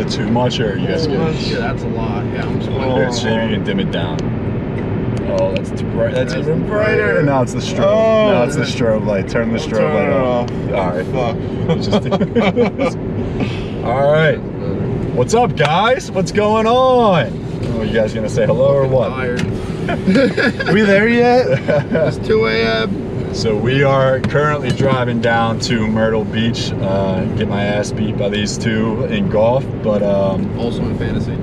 it too much, or are you guys good? Yeah, that's a lot. Yeah, I'm sweating. Here, see if you can dim it down. Oh, that's too bright. That's even brighter. And now it's the strobe. Oh, now it's the strobe light. Turn the strobe light off. All right. Fuck. All right. What's up, guys? What's going on? Are you guys gonna say hello or what? Tired. Are we there yet? It's 2 a.m. So we are currently driving down to Myrtle Beach, get my ass beat by these two in golf, but Also in fantasy.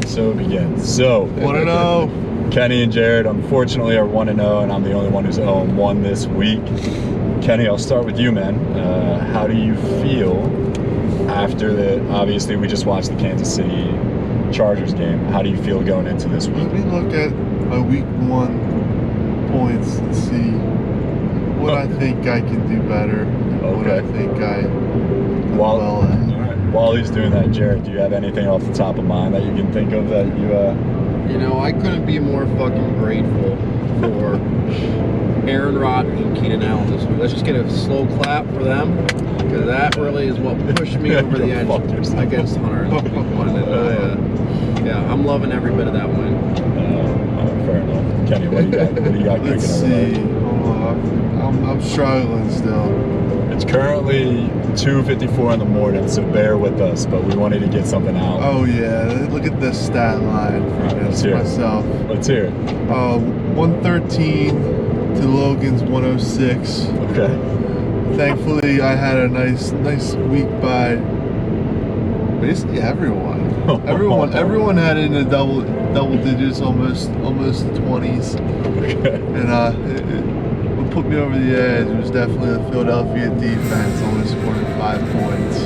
so it begins. So 1-0. Kenny and Jared, unfortunately, are 1-0, and I'm the only one who's 0-1 this week. Kenny, I'll start with you, man. How do you feel after obviously we just watched the Kansas City Chargers game? How do you feel going into this week? Let me look at my week 1 points and see what I think I can do better and what I think I do well at. While he's doing that, Jared, do you have anything off the top of mind that you can think of that you You know, I couldn't be more fucking grateful for Aaron Rodgers and Keenan Allen this week. Let's just get a slow clap for them, because that really is what pushed me over the edge against Hunter in week 1. And, yeah, I'm loving every bit of that win. fair enough. Kenny, what do you got? What do you got Let's cooking over see. there? I'm struggling still. It's currently 2:54 in the morning, so bear with us, but we wanted to get something out. Oh yeah, look at this stat line for let's hear it. myself. Let's hear it. 113 to Logan's 106. Okay. Thankfully, I had a nice week by basically everyone. Everyone had it in the double digits, almost the 20s, and what put me over the edge was definitely the Philadelphia defense, only scoring 5 points.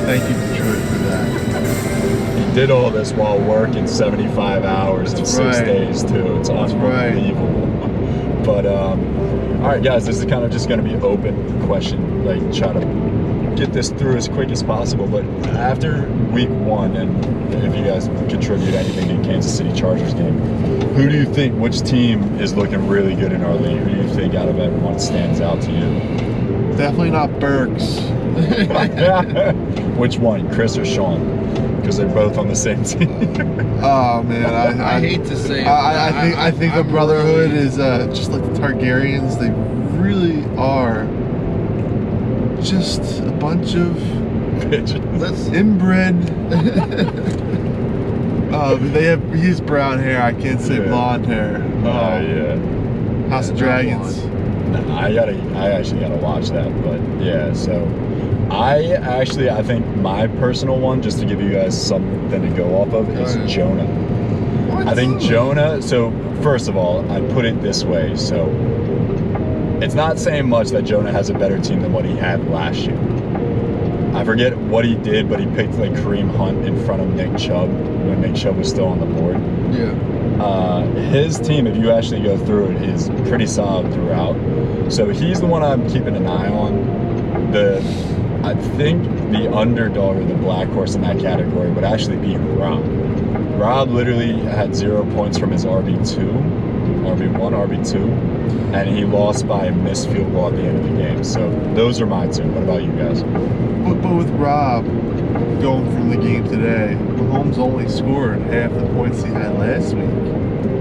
Thank you, Detroit, for that. He did all this while working 75 hours in 6 days too. It's unbelievable. But all right, guys, this is kind of just going to be open question, like try to get this through as quick as possible. But after week 1, and if you guys contribute anything to Kansas City Chargers game, who do you think, which team is looking really good in our league? Who do you think out of everyone stands out to you? Definitely not Burks. Which one, Chris or Sean? Because they're both on the same team. Oh man, I hate to say it. I think the Brotherhood is just like the Targaryens. They really are just a bunch of inbred. He's brown hair. I can't say blonde hair. Yeah. House of Dragons. I actually gotta watch that, but yeah. So I think my personal one, just to give you guys something to go off of, is Jonah. What? I think Jonah. So first of all, I put it this way. So it's not saying much that Jonah has a better team than what he had last year. I forget what he did, but he picked like Kareem Hunt in front of Nick Chubb when Nick Chubb was still on the board. Yeah. His team, if you actually go through it, is pretty solid throughout. So he's the one I'm keeping an eye on. I think the underdog or the black horse in that category would actually be Rob. Rob literally had 0 points from his RB2, and he lost by a missed field goal at the end of the game. So those are my two. What about you guys? But with Rob going from the game today, Mahomes only scored half the points he had last week.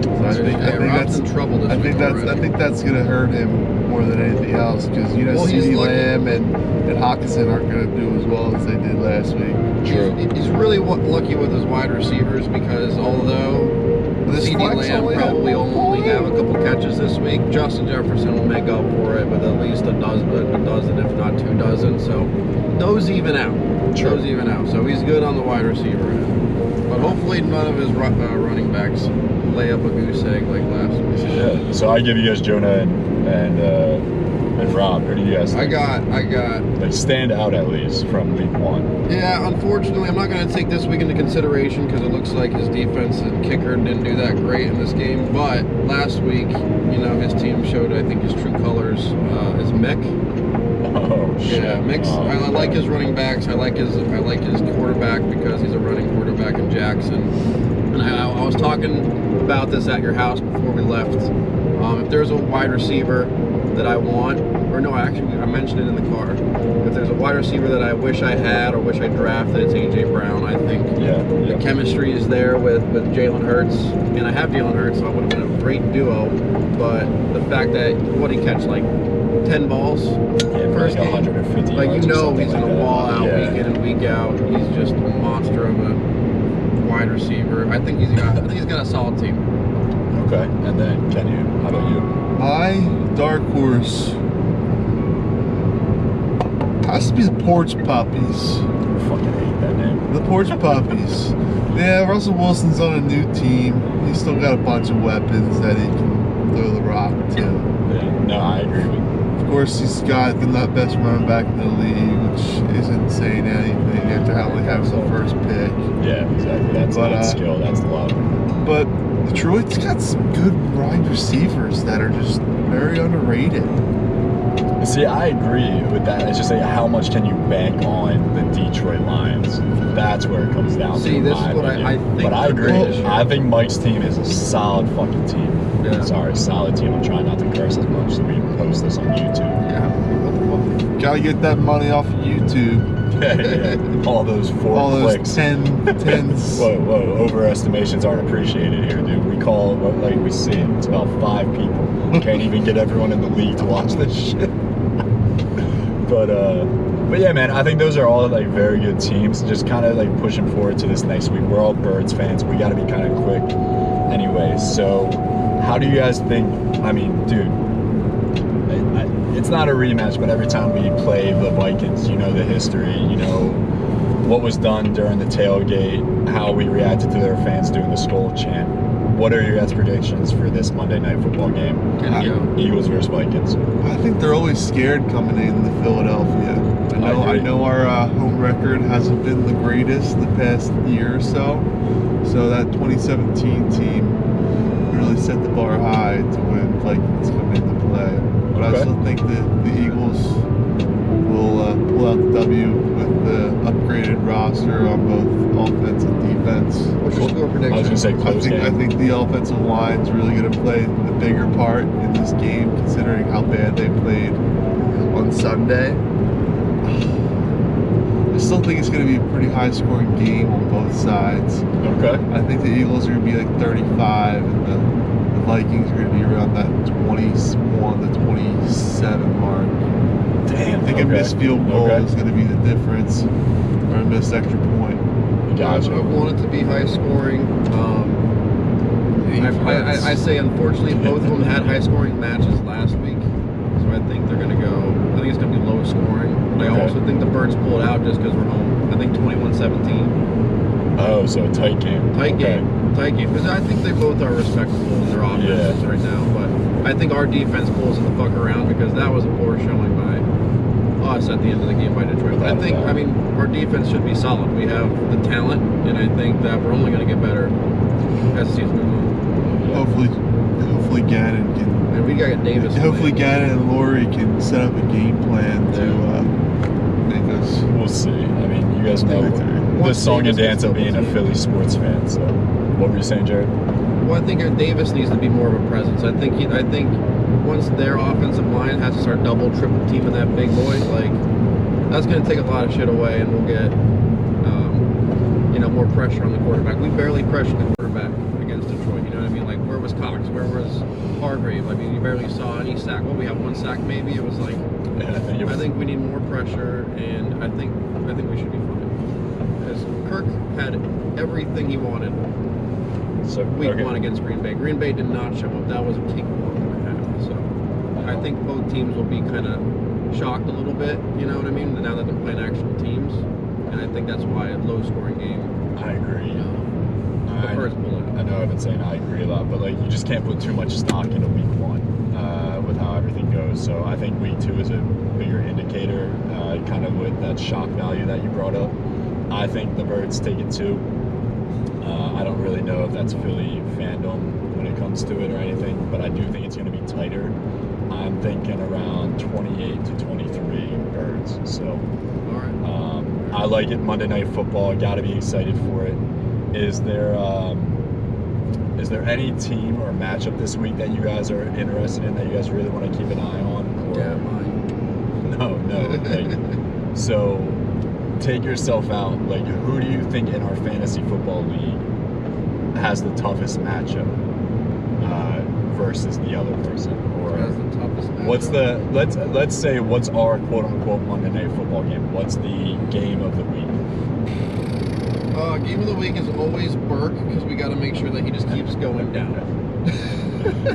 So I think Rob's in trouble this week already. I think that's going to hurt him more than anything else, because CeeDee Lamb and Hockenson aren't going to do as well as they did last week. True. He's really lucky with his wide receivers, because although CeeDee Lamb probably only have a couple catches this week, Justin Jefferson will make up for it with at least a dozen, if not 2 dozen. So those even out. True. Those even out. So he's good on the wide receiver end. But hopefully none of his running backs lay up a goose egg like last week. Yeah. So I give you guys Jonah and Rob. Who do you guys think? I got. They stand out at least from week 1. Yeah, unfortunately, I'm not going to take this week into consideration because it looks like his defense and kicker didn't do that great in this game. But last week, his team showed, I think, his true colors. Is Mick. Oh shit. Yeah, Mick's. I like his running backs. I like his quarterback because he's a running quarterback in Jackson. And I was talking about this at your house before we left. If there's a wide receiver that I want, or no, actually, I mentioned it in the car. If there's a wide receiver that I wish I had or wish I drafted, it's A.J. Brown. I think the chemistry is there with Jalen Hurts, and I have Jalen Hurts, so I would have been a great duo. But the fact that, what he catch, like 10 balls first game? 150 like, yards you or know something he's like going to that. wall out Yeah. week in and week out. He's just a monster of a wide receiver. I think he's got a solid team. Okay, and then Ken, how about you? My dark horse has to be the Porch Puppies. I fucking hate that name. The Porch Puppies. Yeah, Russell Wilson's on a new team. He's still got a bunch of weapons that he can throw the rock to. Yeah, no, I agree with you. Of course, he's got the best running back in the league, which isn't saying anything after how he has the first pick. Yeah, exactly. That's not skill, that's luck. But Detroit's got some good wide receivers that are just very underrated. See, I agree with that. It's just like, how much can you bank on the Detroit Lions? That's where it comes down to. See, this is what I think. But I agree. Well, I think Mike's team is a solid fucking team. Yeah. Sorry, solid team. I'm trying not to curse as much so we can post this on YouTube. Yeah. What the fuck? Gotta get that money off of YouTube. Yeah. All those All those clicks. 10s. Whoa, overestimations aren't appreciated here, dude. We call, like we see it, it's about 5 people. Can't even get everyone in the league to watch this shit. But yeah, man, I think those are all like very good teams. Just kind of like pushing forward to this next week. We're all Birds fans. We got to be kind of quick anyway. So how do you guys think, I mean, dude, it's not a rematch, but every time we play the Vikings, you know the history, you know what was done during the tailgate, how we reacted to their fans doing the Skull chant. What are your guys' predictions for this Monday Night Football game? Eagles versus Vikings. I think they're always scared coming into Philadelphia. I know our home record hasn't been the greatest the past year or so. So that 2017 team really set the bar high to when Vikings come into play. But I still think that the Eagles will pull out the W with the upgraded roster on both offense and defense. What's your score prediction? I was going to say close game. I think the offensive line's really going to play the bigger part in this game, considering how bad they played on Sunday. I still think it's going to be a pretty high-scoring game on both sides. Okay. I think the Eagles are going to be like 35, and the Vikings are going to be around that 21 to 27 mark. Damn. I think a missed field goal is going to be the difference, or a missed extra point. Gotcha. I want it to be high scoring. I say, unfortunately, both of them had high scoring matches last week, so I think they're going to go. I think it's going to be low scoring. But I also think the Birds pull it out just because we're home. I think 21-17. Oh, so a tight game. Tight game. Because I think they both are respectable in their offenses right now. But I think our defense pulls in the fuck around because that was a poor showing by us at the end of the game by Detroit. But I mean, our defense should be solid. We have the talent, and I think that we're only going to get better as the season moves on. Hopefully Gannon can. And we got to get Davis. Hopefully Gannon and Laurie can set up a game plan to make us. We'll see. I mean, you guys know the song and dance of being a Philly sports fan. So, what were you saying, Jared? Well, I think Davis needs to be more of a presence. I think once their offensive line has to start double, triple teaming that big boy, like that's going to take a lot of shit away, and we'll get more pressure on the quarterback. We barely pressured the quarterback against Detroit. You know what I mean? Like, where was Cox? Where was Hargrave? I mean, you barely saw any sack. Well, we have 1 sack maybe. It was like I think we need more pressure, and I think we should be fine. Because Kirk had everything he wanted. So Week 1 against Green Bay. Green Bay did not show up. That was a cakewalk and a half. So I think both teams will be kind of shocked a little bit. You know what I mean? Now that they're playing actual teams, and I think that's why a low-scoring game. I agree. The Birds pull it. I know I've been saying I agree a lot, but like you just can't put too much stock into week 1 with how everything goes. So I think week 2 is a bigger indicator, kind of with that shock value that you brought up. I think the Birds take it too. I don't really know if that's Philly fandom when it comes to it or anything, but I do think it's going to be tighter. I'm thinking around 28 to 23 Birds. So All right. I like it. Monday Night Football. Got to be excited for it. Is there any team or matchup this week that you guys are interested in that you guys really want to keep an eye on? Or? Yeah, mine. know. Like, so take yourself out. Like, who do you think in our fantasy football league has the toughest matchup versus the other person? Or That's the toughest matchup. what's the let's say what's our quote unquote Monday Night Football game? What's the game of the week? Game of the week is always Burke because we got to make sure that he just keeps going down.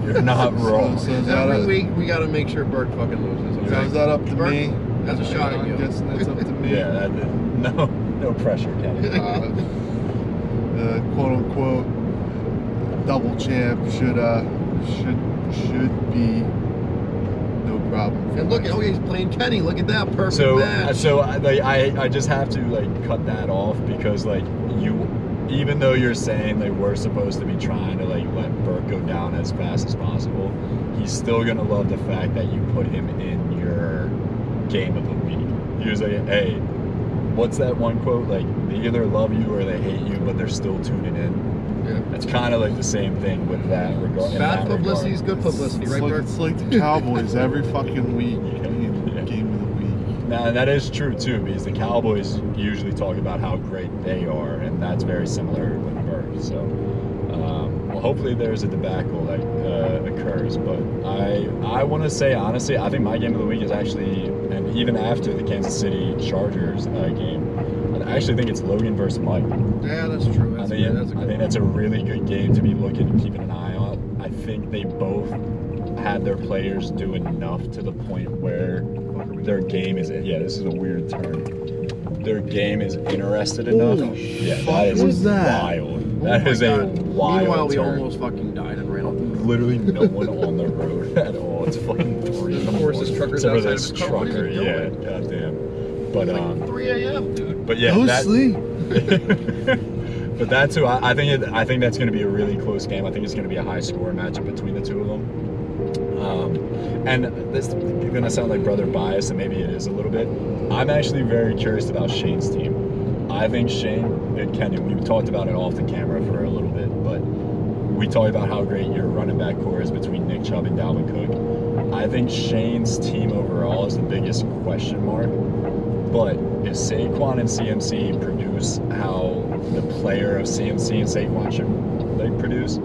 You're not wrong. So is that Every a- week we got to make sure Burke fucking loses. Okay? So is that up to Burke, me? That's a shot at you. I'm guessing that's up to me. Yeah, no pressure, Kenny. The quote unquote double champ should be no problem. for And look, my oh, he's playing Kenny. Look at that perfect So match. I just have to like cut that off because like even though you're saying like we're supposed to be trying to like let Burke go down as fast as possible, he's still gonna love the fact that you put him in your game of the week. He was like, hey, what's that one quote? Like, they either love you or they hate you, but they're still tuning in. Yeah. It's kind of like the same thing with that regard. in Bad that publicity is regard. good publicity, It's right, like, Burke? it's like the Cowboys every fucking week. Yeah. Game of the week. Now, that is true too, because the Cowboys usually talk about how great they are, and that's very similar with Burke. So, well, hopefully there's a debacle that occurs. But I want to say honestly, I think my game of the week is actually, and even after the Kansas City Chargers game, I actually think it's Logan versus Mike. Yeah, that's true. That's I good. think, That's a good I think that's a really good game to be looking and keeping an eye on. I think they both had their players do enough to the point where their game is, yeah, this is a weird turn. Their game is interested enough. Holy Yeah, fuck, that is what's that? wild. Oh That my is God. a wild Meanwhile, we turn. almost fucking died and ran off. Literally no one on the road at all. It's fucking 3 in the Of course, this morning. trucker's Except for outside this of his car. What is he trucker, yeah, doing? goddamn. But It's like 3 a.m., dude. but yeah, Go that, sleep. but that's who I think that's going to be a really close game. I think it's going to be a high score matchup between the two of them. And this is going to sound like brother bias, and maybe it is a little bit. I'm actually very curious about Shane's team. I think Shane and Kenny, we talked about it off the camera for a little bit, but we talked about how great your running back core is between Nick Chubb and Dalvin Cook. I think Shane's team overall is the biggest question mark. But if Saquon and CMC produce how the player of CMC and Saquon should like produce,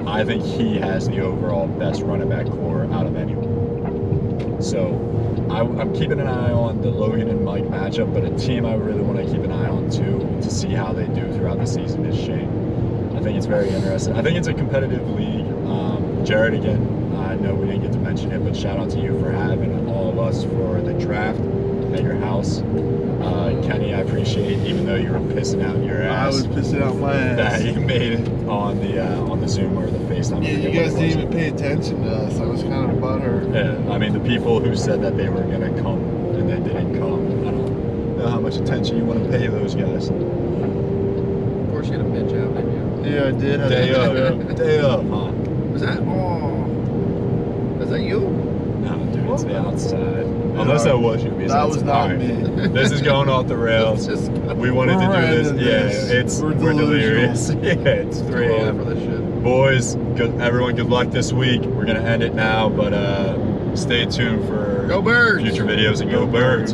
I think he has the overall best running back core out of anyone. So I'm keeping an eye on the Logan and Mike matchup, but a team I really want to keep an eye on too to see how they do throughout the season is Shane. I think it's very interesting. I think it's a competitive league. Jared, again, I know we didn't get to mention it, but shout out to you for having all of us for the draft at your house. Kenny, I appreciate, even though you were pissing out your I ass, was pissing out my that ass. you made it on the Zoom or the FaceTime. Yeah, I you forget guys what it didn't was. even pay attention to us. I was kind of butthurt. Yeah, I mean, the people who said that they were gonna come and they didn't come, I don't know how much attention you want to pay those guys. Of course, you had a bitch out, didn't you? Yeah, I did. Have Day to- up, day up, huh? Was that? Oh. Was that you? No, dude, it's the outside. Unless that was you. because That that's- was not all me. This is going off the rails. It's just We wanted to do this. We're Yeah, randomness. we're We're delirious. Yeah, it's 3 too early a.m. for this shit. Boys, everyone, good luck this week. We're gonna end it now, but stay tuned for Go Birds! future videos and go Birds.